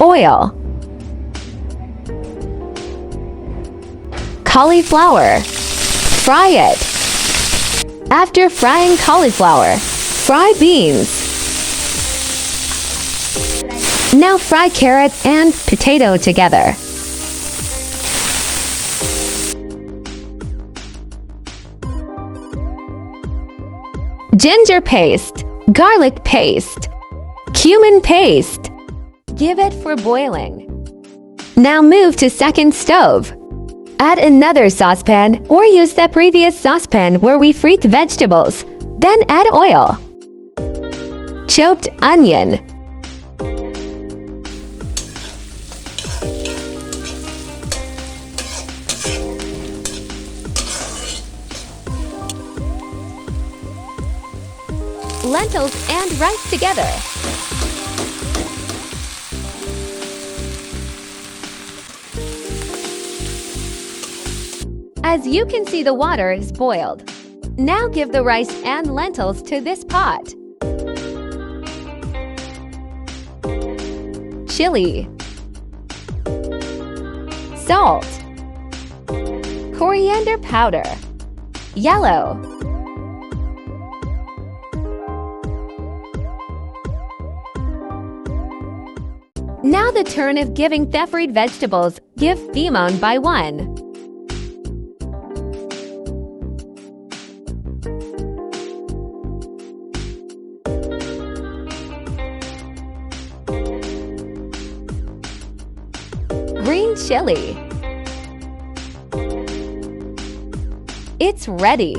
Oil. Cauliflower. Fry it. After frying cauliflower, fry beans. Now fry carrot and potato together. Ginger paste, garlic paste, cumin paste. Give it for boiling. Now move to second stove. Add another saucepan or use the previous saucepan where we fried vegetables. Then add oil. Chopped onion. Lentils and rice together. As you can see, the water is boiled. Now give the rice and lentils to this pot. Chili, salt, coriander powder, yellow, now the turn of giving the fried vegetables. Give lemon by 1. Green chili. It's ready.